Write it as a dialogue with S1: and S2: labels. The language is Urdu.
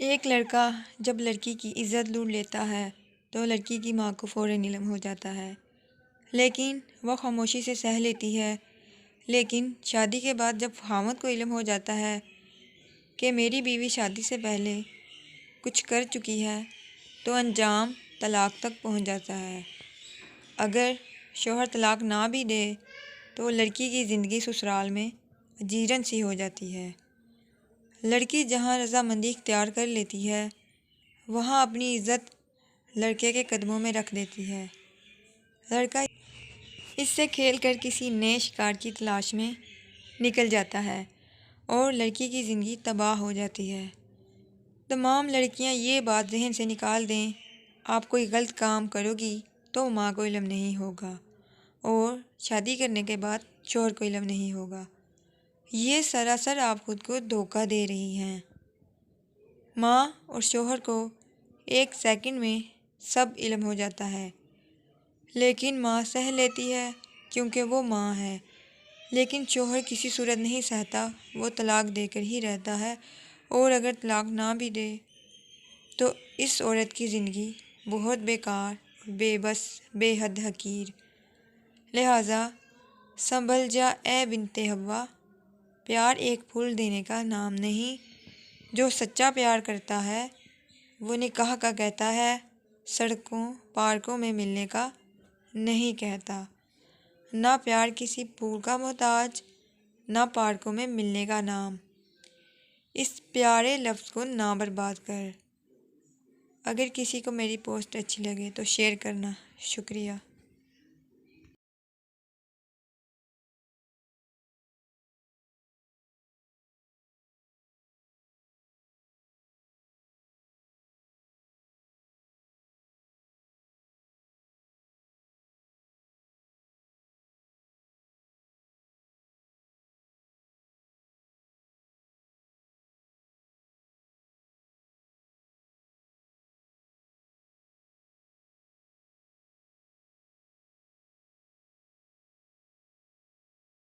S1: ایک لڑکا جب لڑکی کی عزت لوٹ لیتا ہے تو لڑکی کی ماں کو فوراً علم ہو جاتا ہے، لیکن وہ خاموشی سے سہ لیتی ہے۔ لیکن شادی کے بعد جب خاوند کو علم ہو جاتا ہے کہ میری بیوی شادی سے پہلے کچھ کر چکی ہے تو انجام طلاق تک پہنچ جاتا ہے۔ اگر شوہر طلاق نہ بھی دے تو لڑکی کی زندگی سسرال میں اجیرن سی ہو جاتی ہے۔ لڑکی جہاں رضامندی اختیار کر لیتی ہے وہاں اپنی عزت لڑکے کے قدموں میں رکھ دیتی ہے۔ لڑکا اس سے کھیل کر کسی نئے شکار کی تلاش میں نکل جاتا ہے اور لڑکی کی زندگی تباہ ہو جاتی ہے۔ تمام لڑکیاں یہ بات ذہن سے نکال دیں، آپ کوئی غلط کام کرو گی تو ماں کو علم نہیں ہوگا اور شادی کرنے کے بعد شوہر کو علم نہیں ہوگا۔ یہ سراسر آپ خود کو دھوکہ دے رہی ہیں۔ ماں اور شوہر کو ایک سیکنڈ میں سب علم ہو جاتا ہے، لیکن ماں سہ لیتی ہے کیونکہ وہ ماں ہے، لیکن شوہر کسی صورت نہیں سہتا، وہ طلاق دے کر ہی رہتا ہے، اور اگر طلاق نہ بھی دے تو اس عورت کی زندگی بہت بیکار، بے بس، بے حد حقیر۔ لہٰذا سنبھل جا اے بنت حوا، پیار ایک پھول دینے کا نام نہیں، جو سچا پیار کرتا ہے وہ نکاح کا کہتا ہے، سڑکوں پارکوں میں ملنے کا نہیں کہتا۔ نہ پیار کسی پھول کا محتاج، نہ پارکوں میں ملنے کا نام۔ اس پیارے لفظ کو نہ برباد کر۔ اگر کسی کو میری پوسٹ اچھی لگے تو شیئر کرنا۔ شکریہ۔